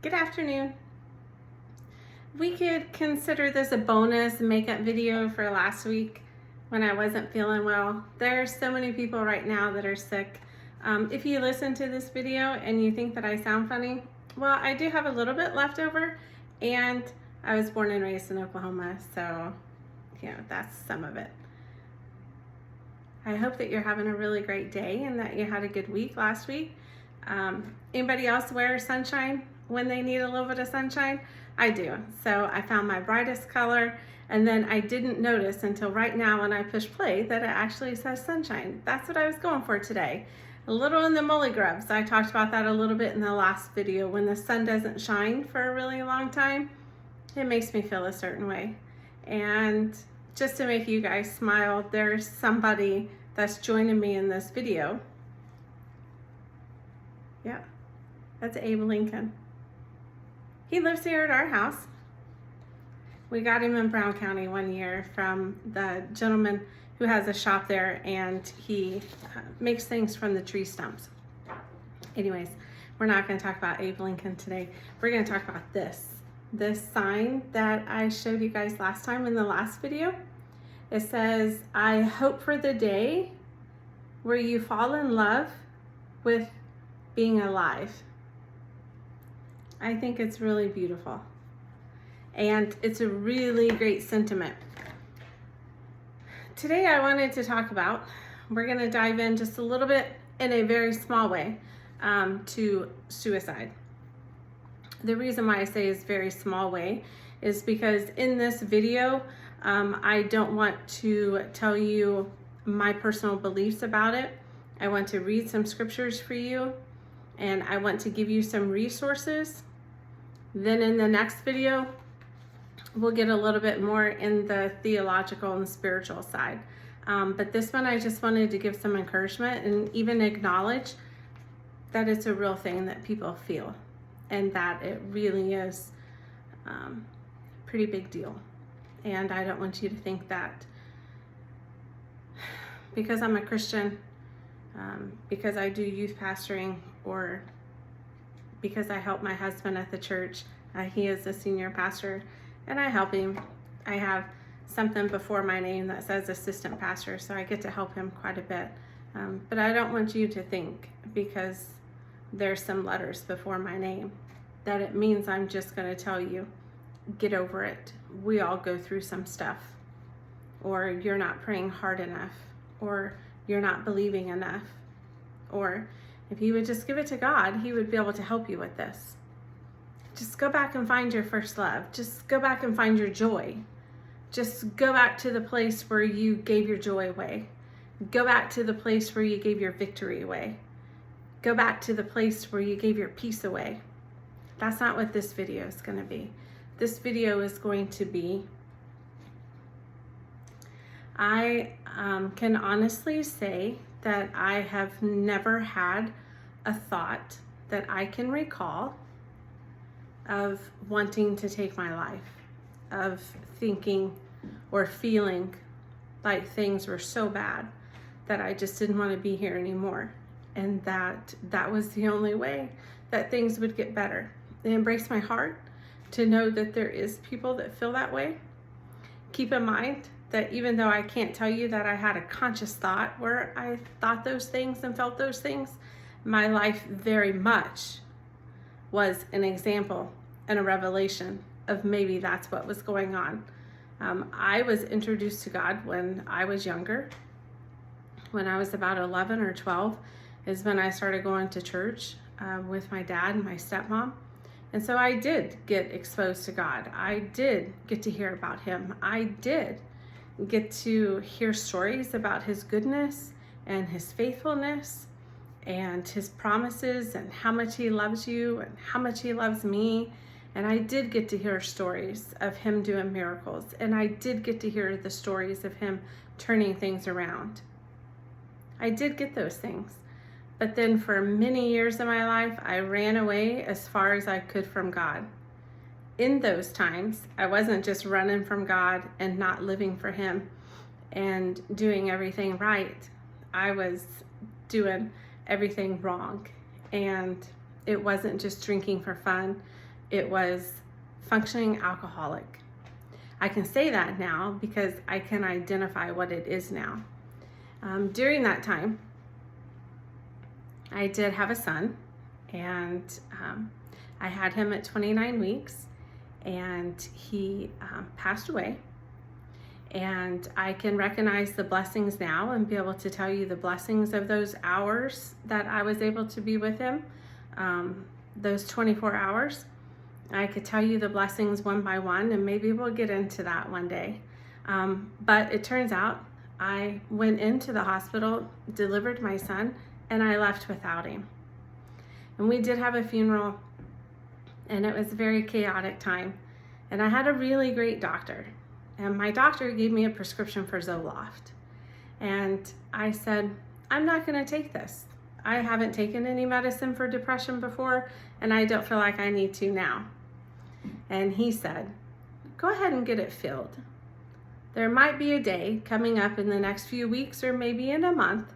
Good afternoon. We could consider this a bonus makeup video for last week when I wasn't feeling well. There's so many people right now that are sick. If you listen to this video and you think that I sound funny, well, I do have a little bit left over, and I was born and raised in Oklahoma, so that's some of it. I hope that you're having a really great day and that you had a good week last week. Anybody else wear sunshine when they need a little bit of sunshine? I do. So I found my brightest color, and then I didn't notice until right now when I push play that it actually says sunshine. That's what I was going for today. A little in the mully grubs. I talked about that a little bit in the last video. When the sun doesn't shine for a really long time, it makes me feel a certain way. And just to make you guys smile, there's somebody that's joining me in this video. Yeah, that's Abe Lincoln. He lives here at our house. We got him in Brown County one year from the gentleman who has a shop there, and he makes things from the tree stumps. Anyways, we're not going to talk about Abe Lincoln today. We're going to talk about this sign that I showed you guys last time in the last video. It says, "I hope for the day where you fall in love with being alive." I think it's really beautiful, and it's a really great sentiment. Today I wanted to talk about, we're going to dive in just a little bit in a very small way to suicide. The reason why I say it's very small way is because in this video I don't want to tell you my personal beliefs about it. I want to read some scriptures for you, and I want to give you some resources. Then in the next video, we'll get a little bit more in the theological and spiritual side. But this one, I just wanted to give some encouragement and even acknowledge that it's a real thing that people feel, and that it really is a pretty big deal. And I don't want you to think that because I'm a Christian, because I do youth pastoring, or because I help my husband at the church. He is a senior pastor, and I help him. I have something before my name that says assistant pastor, so I get to help him quite a bit. But I don't want you to think, because there's some letters before my name, that it means I'm just going to tell you, get over it. We all go through some stuff. Or you're not praying hard enough. Or you're not believing enough. Or if you would just give it to God, He would be able to help you with this. Just go back and find your first love. Just go back and find your joy. Just go back to the place where you gave your joy away. Go back to the place where you gave your victory away. Go back to the place where you gave your peace away. That's not what this video is going to be. This video is going to be, I can honestly say that I have never had a thought that I can recall of wanting to take my life, of thinking or feeling like things were so bad that I just didn't want to be here anymore, and that was the only way that things would get better. It embraced my heart to know that there is people that feel that way. Keep in mind that even though I can't tell you that I had a conscious thought where I thought those things and felt those things, my life very much was an example and a revelation of maybe that's what was going on. I was introduced to God when I was younger. When I was about 11 or 12 is when I started going to church with my dad and my stepmom. And so I did get exposed to God. I did get to hear about Him. I did get to hear stories about His goodness and His faithfulness and His promises and how much He loves you and how much He loves me. And I did get to hear stories of Him doing miracles. And I did get to hear the stories of Him turning things around. I did get those things. But then for many years of my life, I ran away as far as I could from God. In those times, I wasn't just running from God and not living for Him and doing everything right. I was doing everything wrong. And it wasn't just drinking for fun. it was functioning alcoholic. I can say that now because I can identify what it is now. During that time, I did have a son, and I had him at 29 weeks, and he passed away. And I can recognize the blessings now and be able to tell you the blessings of those hours that I was able to be with him, those 24 hours. I could tell you the blessings one by one, and maybe we'll get into that one day. But it turns out I went into the hospital, delivered my son, and I left without him. And we did have a funeral, and it was a very chaotic time. And I had a really great doctor. And my doctor gave me a prescription for Zoloft. And I said, I'm not going to take this. I haven't taken any medicine for depression before, and I don't feel like I need to now. And he said, go ahead and get it filled. There might be a day coming up in the next few weeks or maybe in a month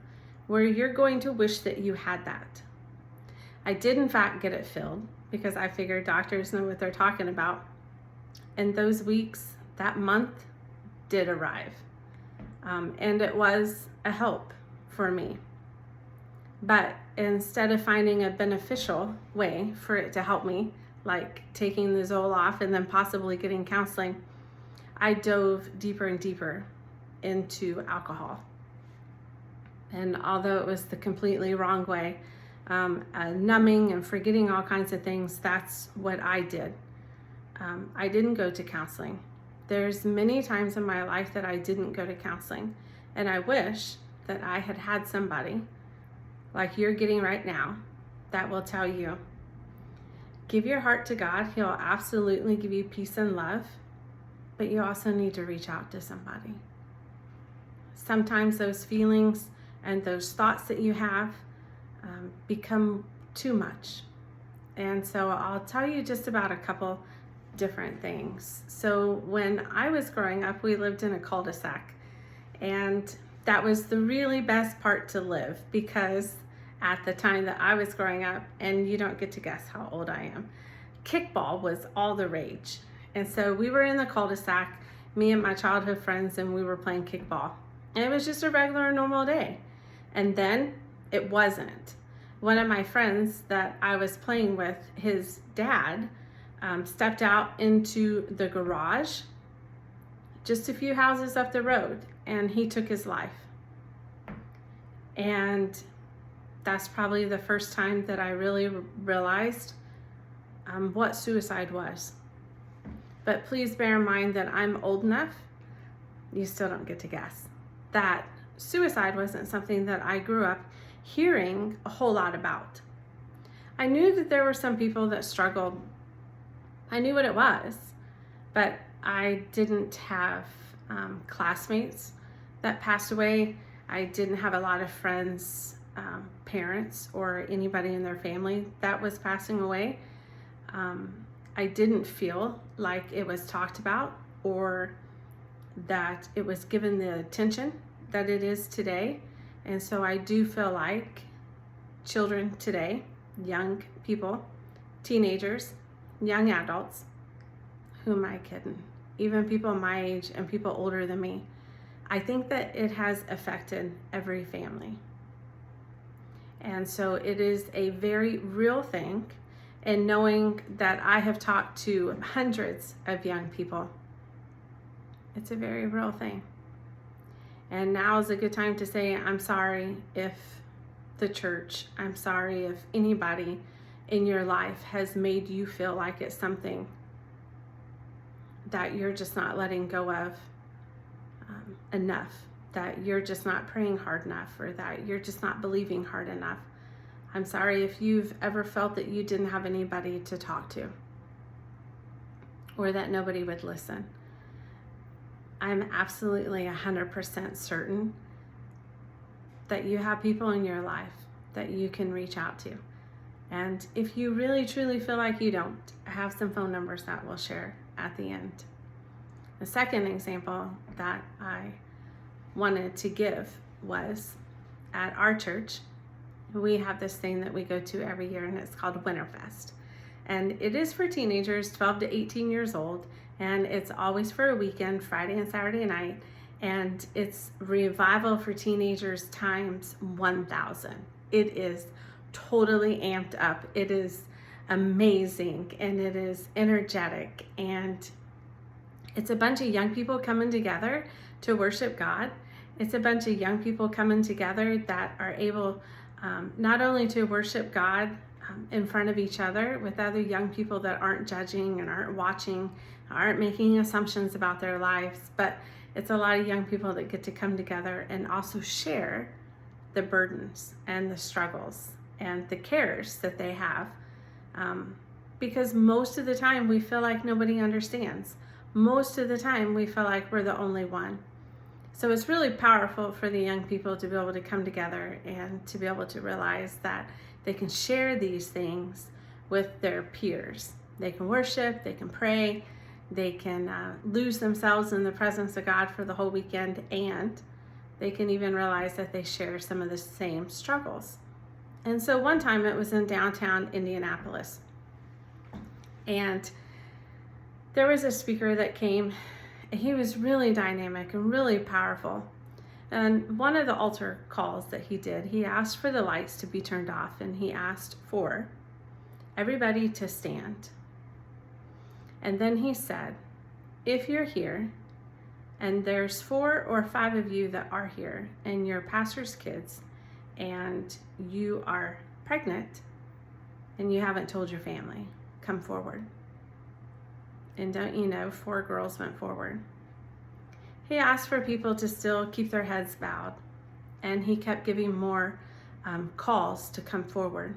where you're going to wish that you had that. I did in fact get it filled because I figured doctors know what they're talking about. And those weeks, that month did arrive. And it was a help for me. But instead of finding a beneficial way for it to help me, like taking the Zoloft and then possibly getting counseling, I dove deeper and deeper into alcohol. And although it was the completely wrong way, numbing and forgetting all kinds of things, that's what I did. I didn't go to counseling. There's many times in my life that I didn't go to counseling, and I wish that I had had somebody like you're getting right now that will tell you, give your heart to God. He'll absolutely give you peace and love, but you also need to reach out to somebody. Sometimes those feelings and those thoughts that you have become too much. And so I'll tell you just about a couple different things. So when I was growing up, we lived in a cul-de-sac, and that was the really best part to live because at the time that I was growing up, and you don't get to guess how old I am, kickball was all the rage. And so we were in the cul-de-sac, me and my childhood friends, and we were playing kickball. And it was just a regular, normal day. And then it wasn't. One of my friends that I was playing with, his dad, stepped out into the garage just a few houses up the road, and he took his life. And that's probably the first time that I really realized what suicide was. But please bear in mind that I'm old enough, you still don't get to guess, that suicide wasn't something that I grew up hearing a whole lot about. I knew that there were some people that struggled. I knew what it was, but I didn't have classmates that passed away. I didn't have a lot of friends, parents, or anybody in their family that was passing away. I didn't feel like it was talked about or that it was given the attention that it is today. And so I do feel like children today, young people, teenagers, young adults, who am I kidding? Even people my age and people older than me, I think that it has affected every family. And so it is a very real thing. And knowing that I have talked to hundreds of young people, it's a very real thing. And now is a good time to say, I'm sorry if the church, I'm sorry if anybody in your life has made you feel like it's something that you're just not letting go of enough, that you're just not praying hard enough, or that you're just not believing hard enough. I'm sorry if you've ever felt that you didn't have anybody to talk to, or that nobody would listen. I'm absolutely 100% certain that you have people in your life that you can reach out to. And if you really truly feel like you don't, I have some phone numbers that we'll share at the end. The second example that I wanted to give was at our church. We have this thing that we go to every year, and it's called Winterfest. And it is for teenagers, 12 to 18 years old. And it's always for a weekend, Friday and Saturday night. And it's Revival for Teenagers times 1,000. It is totally amped up. It is amazing, and it is energetic, and it's a bunch of young people coming together to worship God. It's a bunch of young people coming together that are able not only to worship God in front of each other with other young people that aren't judging and aren't watching, aren't making assumptions about their lives, but it's a lot of young people that get to come together and also share the burdens and the struggles and the cares that they have. Because most of the time we feel like nobody understands. Most of the time we feel like we're the only one. So it's really powerful for the young people to be able to come together and to be able to realize that they can share these things with their peers. They can worship, they can pray, they can lose themselves in the presence of God for the whole weekend, and they can even realize that they share some of the same struggles. And so one time it was in downtown Indianapolis, and there was a speaker that came. He was really dynamic and really powerful. And one of the altar calls that he did, he asked for the lights to be turned off, and he asked for everybody to stand. And then he said, if you're here and there's 4 or 5 of you that are here and you're pastor's kids and you are pregnant and you haven't told your family, come forward. And don't you know, 4 girls went forward. He asked for people to still keep their heads bowed, and he kept giving more calls to come forward.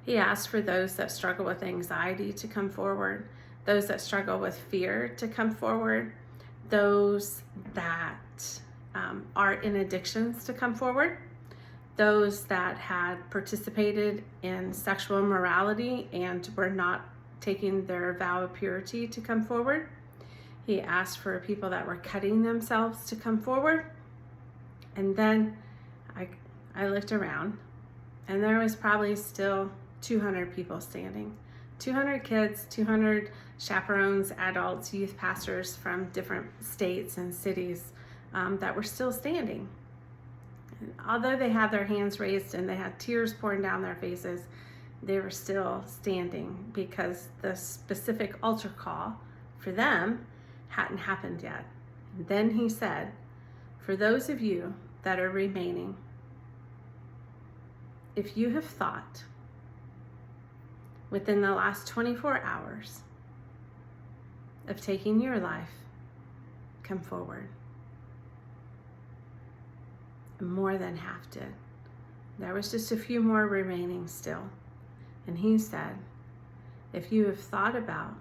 He asked for those that struggle with anxiety to come forward, those that struggle with fear to come forward, those that are in addictions to come forward, those that had participated in sexual immorality and were not taking their vow of purity to come forward. He asked for people that were cutting themselves to come forward. And then I looked around, and there was probably still 200 people standing. 200 kids, 200 chaperones, adults, youth pastors from different states and cities that were still standing. And although they had their hands raised and they had tears pouring down their faces, they were still standing because the specific altar call for them hadn't happened yet. And then he said, for those of you that are remaining, if you have thought within the last 24 hours of taking your life, come forward. More than half did. There was just a few more remaining still. And he said, if you have thought about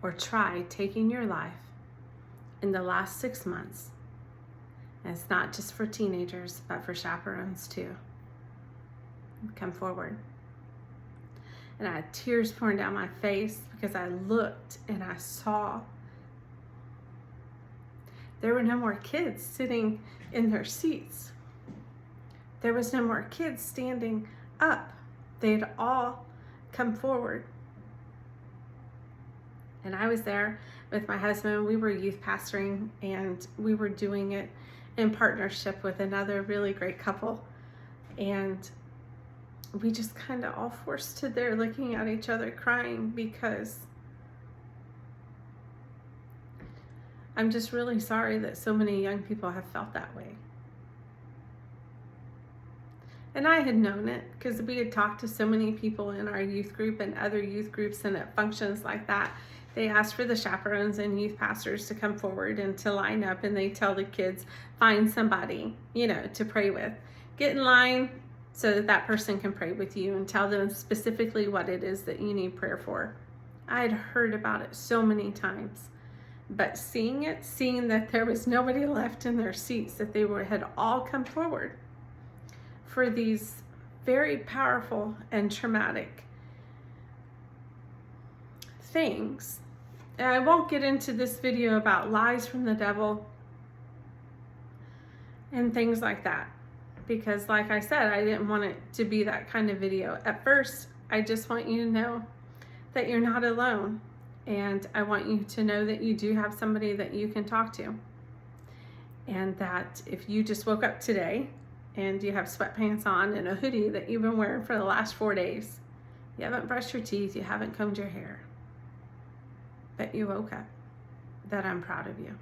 or tried taking your life in the last 6 months, and it's not just for teenagers, but for chaperones too, come forward. And I had tears pouring down my face because I looked and I saw there were no more kids sitting in their seats. There was no more kids standing up. They had all come forward. And I was there with my husband. We were youth pastoring, and we were doing it in partnership with another really great couple. And we just kind of all 4 stood there looking at each other crying, because I'm just really sorry that so many young people have felt that way. And I had known it because we had talked to so many people in our youth group and other youth groups and at functions like that. They asked for the chaperones and youth pastors to come forward and to line up, and they tell the kids, find somebody, to pray with. Get in line so that that person can pray with you, and tell them specifically what it is that you need prayer for. I had heard about it so many times, but seeing that there was nobody left in their seats, that they had all come forward for these very powerful and traumatic things. And I won't get into this video about lies from the devil and things like that, because like I said, I didn't want it to be that kind of video. At first, I just want you to know that you're not alone. And I want you to know that you do have somebody that you can talk to. And that if you just woke up today and you have sweatpants on and a hoodie that you've been wearing for the last 4 days, you haven't brushed your teeth, you haven't combed your hair, but you woke up, that I'm proud of you.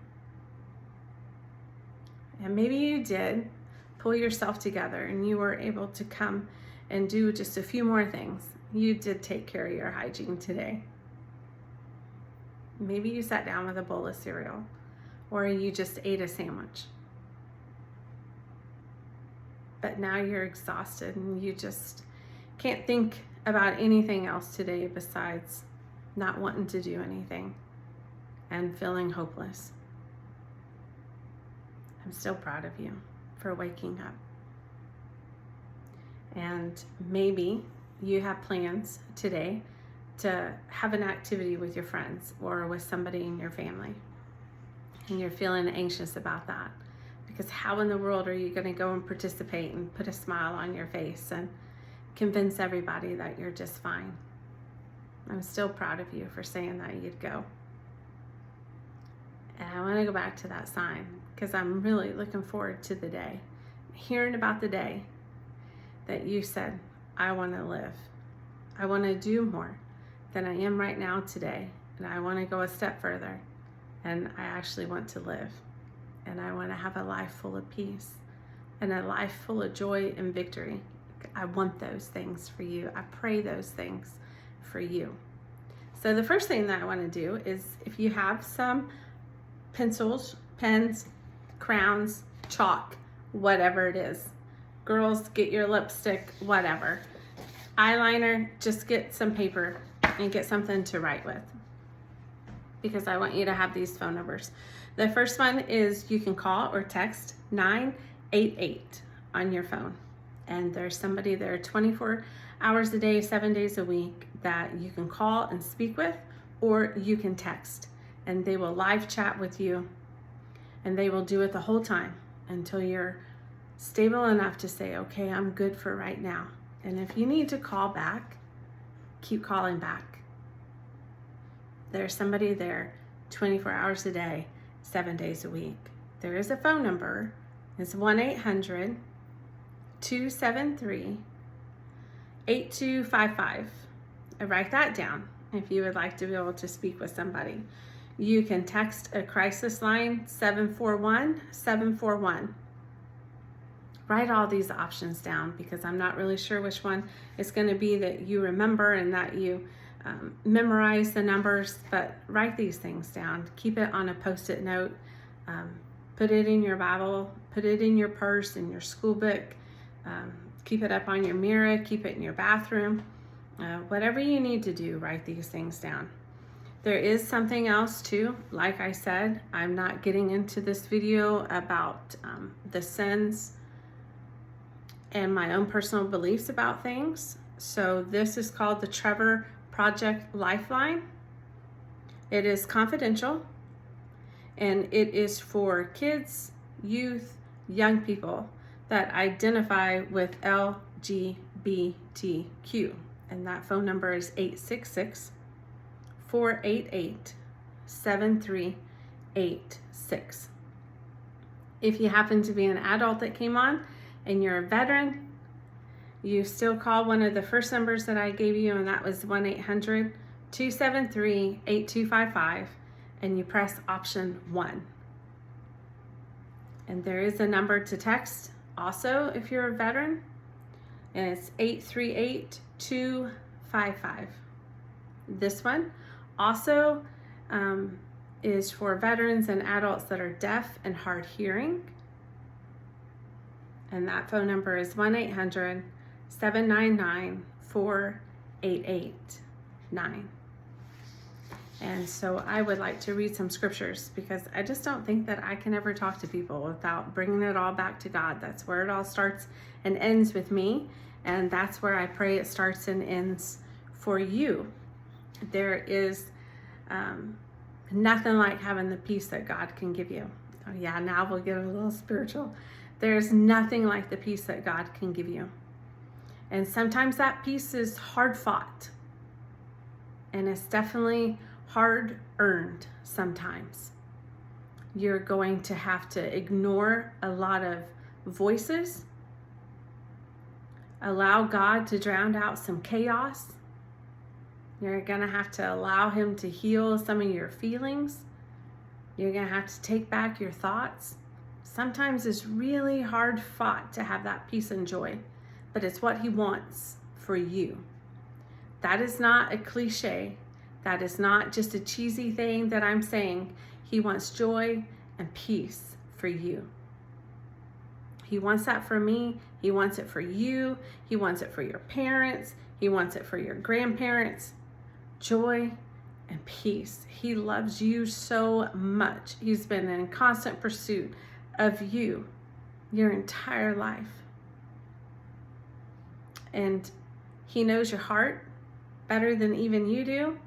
And maybe you did pull yourself together and you were able to come and do just a few more things. You did take care of your hygiene today. Maybe you sat down with a bowl of cereal, or you just ate a sandwich. But now you're exhausted and you just can't think about anything else today besides not wanting to do anything and feeling hopeless. I'm still proud of you for waking up. And maybe you have plans today to have an activity with your friends or with somebody in your family. And you're feeling anxious about that. Because how in the world are you going to go and participate and put a smile on your face and convince everybody that you're just fine? I'm still proud of you for saying that you'd go. And I want to go back to that sign because I'm really looking forward to the day, hearing about the day that you said, I want to live. I want to do more than I am right now today. And I want to go a step further. And I actually want to live. And I want to have a life full of peace and a life full of joy and victory. I want those things for you. I pray those things for you. So the first thing that I want to do is, if you have some pencils, pens, crowns, chalk, whatever it is. Girls, get your lipstick, whatever. Eyeliner, just get some paper and get something to write with, because I want you to have these phone numbers. The first one is you can call or text 988 on your phone. And there's somebody there 24 hours a day, 7 days a week that you can call and speak with, or you can text. And they will live chat with you. And they will do it the whole time until you're stable enough to say, okay, I'm good for right now. And if you need to call back, keep calling back. There's somebody there 24 hours a day, 7 days a week. There is a phone number. It's 1-800-273-8255. Write that down if you would like to be able to speak with somebody. You can text a crisis line, 741-741. Write all these options down, because I'm not really sure which one it's going to be that you remember and that you memorize the numbers, but write these things down. Keep it on a Post-it note. Put it in your Bible. Put it in your purse, in your school book. Keep it up on your mirror. Keep it in your bathroom. Whatever you need to do, write these things down. There is something else too. Like I said, I'm not getting into this video about the sins and my own personal beliefs about things. So this is called the Trevor Project Lifeline. It is confidential, and it is for kids, youth, young people that identify with LGBTQ. And that phone number is 866-488-7386. If you happen to be an adult that came on and you're a veteran, you still call one of the first numbers that I gave you, and that was 1-800-273-8255, and you press option 1. And there is a number to text also if you're a veteran, and it's 838-255. This one also is for veterans and adults that are deaf and hard hearing. And that phone number is 1-800-799-4889. And so I would like to read some scriptures, because I just don't think that I can ever talk to people without bringing it all back to God. That's where it all starts and ends with me. And that's where I pray it starts and ends for you. There is nothing like having the peace that God can give you. Oh yeah, now we'll get a little spiritual. There's nothing like the peace that God can give you. And sometimes that peace is hard fought. And it's definitely hard earned sometimes. You're going to have to ignore a lot of voices, allow God to drown out some chaos. You're going to have to allow Him to heal some of your feelings. You're going to have to take back your thoughts. Sometimes it's really hard fought to have that peace and joy, but it's what He wants for you. That is not a cliche. That is not just a cheesy thing that I'm saying. He wants joy and peace for you. He wants that for me. He wants it for you. He wants it for your parents. He wants it for your grandparents. Joy and peace. He loves you so much. He's been in constant pursuit of you your entire life. And He knows your heart better than even you do.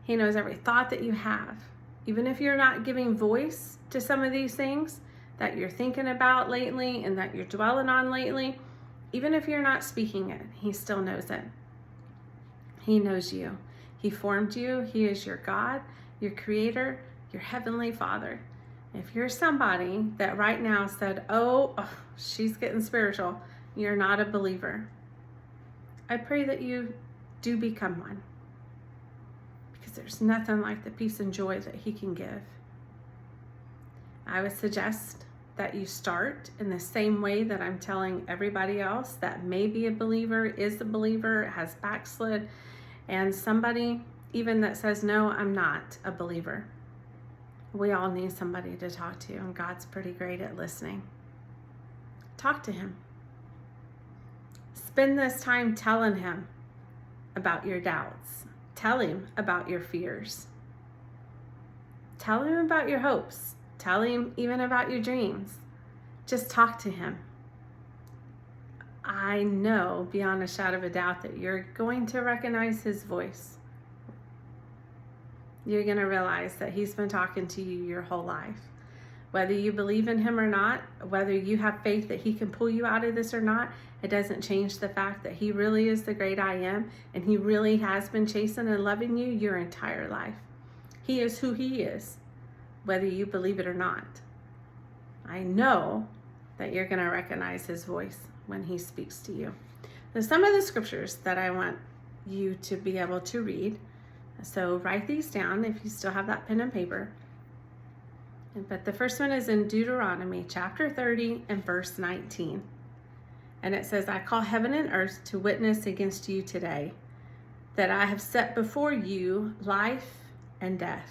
He knows every thought that you have. Even if you're not giving voice to some of these things that you're thinking about lately and that you're dwelling on lately, even if you're not speaking it, He still knows it. He knows you. He formed you. He is your God, your Creator, your Heavenly Father. If you're somebody that right now said, oh, she's getting spiritual, you're not a believer, I pray that you do become one. Because there's nothing like the peace and joy that He can give. I would suggest that you start in the same way that I'm telling everybody else that may be a believer, is a believer, has backslid, and somebody even that says, no, I'm not a believer. We all need somebody to talk to, and God's pretty great at listening. Talk to Him. Spend this time telling Him about your doubts. Tell Him about your fears. Tell Him about your hopes. Tell Him even about your dreams. Just talk to Him. I know beyond a shadow of a doubt that you're going to recognize His voice. You're going to realize that He's been talking to you your whole life. Whether you believe in Him or not, whether you have faith that He can pull you out of this or not, it doesn't change the fact that He really is the great I Am, and He really has been chasing and loving you your entire life. He is who He is, whether you believe it or not. I know that you're going to recognize His voice when He speaks to you. There's some of the scriptures that I want you to be able to read. So write these down if you still have that pen and paper. But the first one is in Deuteronomy chapter 30 and verse 19. And it says, I call heaven and earth to witness against you today, that I have set before you life and death,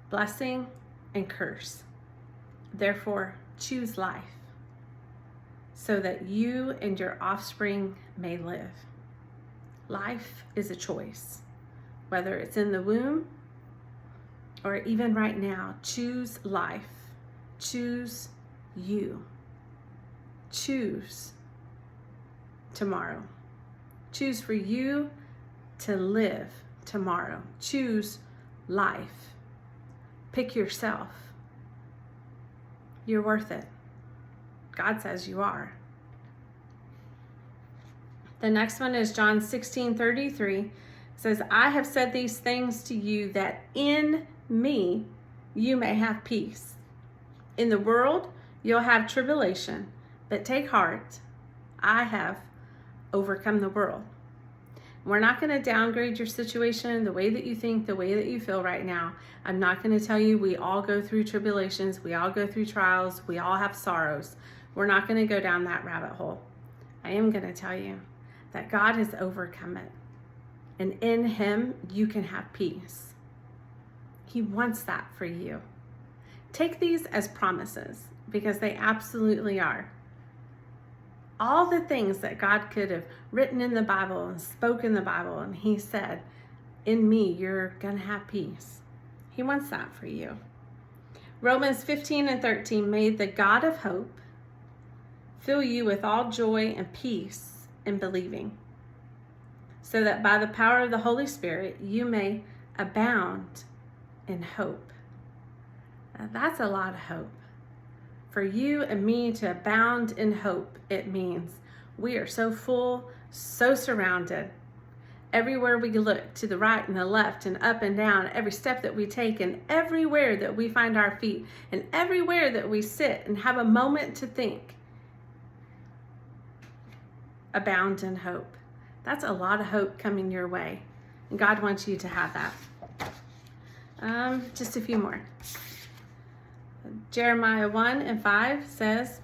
blessing and curse. Therefore, choose life, so that you and your offspring may live. Life is a choice, whether it's in the womb or even right now. Choose life. Choose you. Choose tomorrow. Choose for you to live tomorrow. Choose life. Pick yourself. You're worth it. God says you are. The next one is John 16:33. It says, I have said these things to you that in me you may have peace. In the world you'll have tribulation, but take heart. I have overcome the world. We're not going to downgrade your situation, the way that you think, the way that you feel right now. I'm not going to tell you we all go through tribulations, we all go through trials, we all have sorrows. We're not going to go down that rabbit hole. I am going to tell you that God has overcome it. And in Him, you can have peace. He wants that for you. Take these as promises, because they absolutely are. All the things that God could have written in the Bible and spoken in the Bible, and He said, in me, you're going to have peace. He wants that for you. Romans 15:13, may the God of hope fill you with all joy and peace in believing, so that by the power of the Holy Spirit, you may abound in hope. Now, that's a lot of hope. For you and me to abound in hope, it means we are so full so surrounded. Everywhere we look, to the right and the left and up and down, every step that we take and everywhere that we find our feet and everywhere that we sit and have a moment to think, abound in hope. That's a lot of hope coming your way. And God wants you to have that. Just a few more. Jeremiah 1:5 says,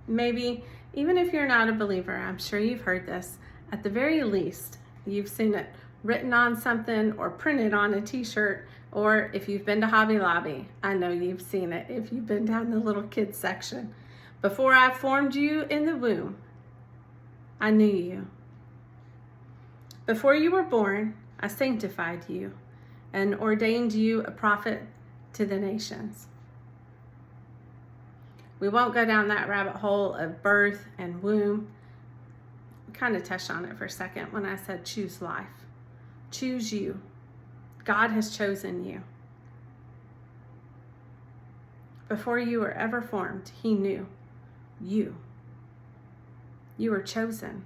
maybe even if you're not a believer, I'm sure you've heard this, at the very least, you've seen it written on something or printed on a t-shirt, or if you've been to Hobby Lobby, I know you've seen it if you've been down the little kids section. Before I formed you in the womb, I knew you. Before you were born, I sanctified you and ordained you a prophet to the nations. We won't go down that rabbit hole of birth and womb. I kind of touched on it for a second when I said choose life. Choose you. God has chosen you. Before you were ever formed, He knew you. You were chosen.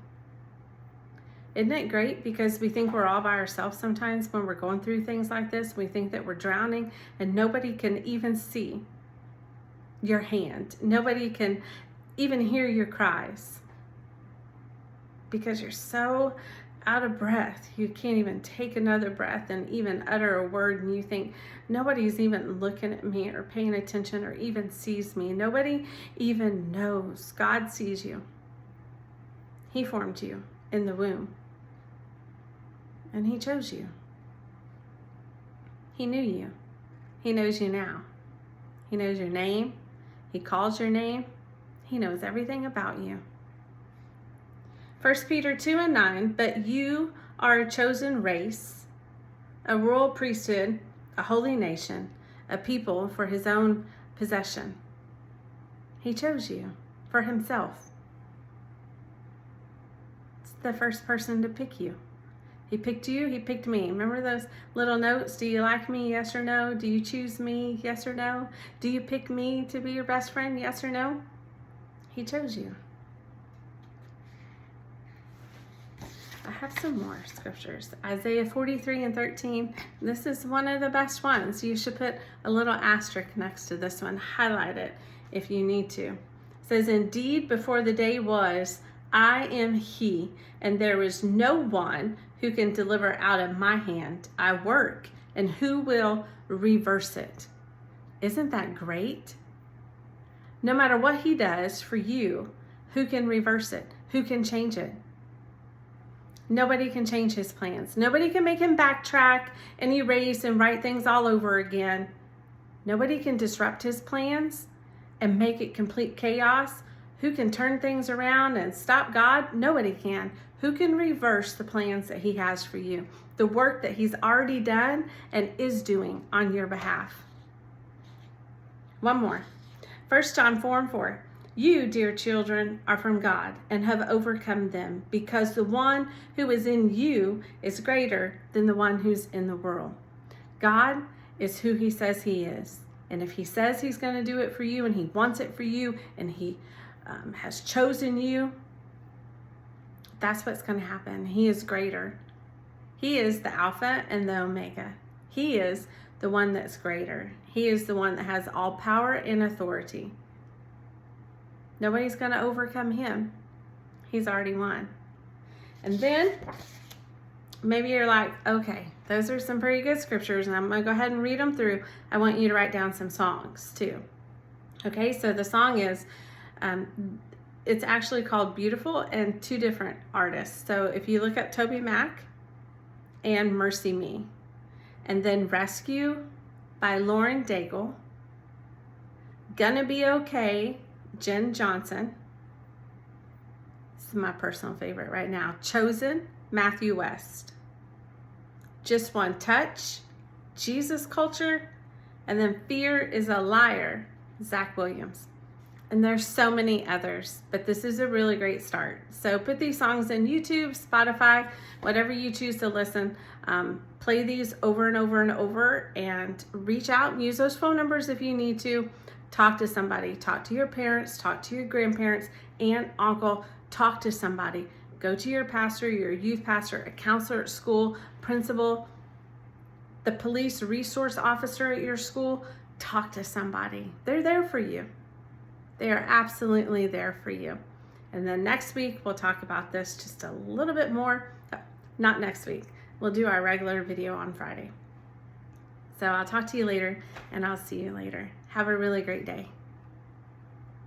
Isn't it great? Because we think we're all by ourselves sometimes when we're going through things like this. We think that we're drowning and nobody can even see your hand. Nobody can even hear your cries because you're so out of breath. You can't even take another breath and even utter a word, and you think nobody's even looking at me or paying attention or even sees me. Nobody even knows. God sees you. He formed you in the womb and He chose you. He knew you. He knows you now. He knows your name. He calls your name. He knows everything about you. 1 Peter 2:9, but you are a chosen race, a royal priesthood, a holy nation, a people for His own possession. He chose you for Himself. It's the first person to pick you. He picked you, He picked me. Remember those little notes? Do you like me? Yes or no? Do you choose me? Yes or no? Do you pick me to be your best friend? Yes or no? He chose you. I have some more scriptures. Isaiah 43:13. This is one of the best ones. You should put a little asterisk next to this one. Highlight it if you need to. It says, indeed, before the day was, I am He, and there is no one who can deliver out of my hand. I work, and who will reverse it? Isn't that great? No matter what He does for you, who can reverse it? Who can change it? Nobody can change His plans. Nobody can make Him backtrack and erase and write things all over again. Nobody can disrupt His plans and make it complete chaos. Who can turn things around and stop God? Nobody can. Who can reverse the plans that He has for you? The work that He's already done and is doing on your behalf. One more. 1 John 4:4. You, dear children, are from God and have overcome them, because the one who is in you is greater than the one who's in the world. God is who He says He is. And if He says He's going to do it for you and He wants it for you and He has chosen you, that's what's going to happen. He is greater. He is the Alpha and the Omega. He is the one that's greater. He is the one that has all power and authority. Nobody's going to overcome Him. He's already won. And then maybe you're like, okay, those are some pretty good scriptures, and I'm going to go ahead and read them through. I want you to write down some songs too. Okay, so the song is, it's actually called Beautiful, and two different artists. So if you look up Toby Mac and Mercy Me, and then Rescue by Lauren Daigle, Gonna Be Okay, Jen Johnson. This is my personal favorite right now. Chosen, Matthew West. Just One Touch, Jesus Culture, and then Fear is a Liar, Zach Williams. And there's so many others, but this is a really great start. So put these songs in YouTube, Spotify, whatever you choose to listen. Play these over and over and over, and reach out and use those phone numbers if you need to. Talk to somebody. Talk to your parents. Talk to your grandparents, aunt, uncle. Talk to somebody. Go to your pastor, your youth pastor, a counselor at school, principal, the police resource officer at your school. Talk to somebody. They're there for you. They are absolutely there for you. And then next week, we'll talk about this just a little bit more. Not next week. We'll do our regular video on Friday. So I'll talk to you later, and I'll see you later. Have a really great day.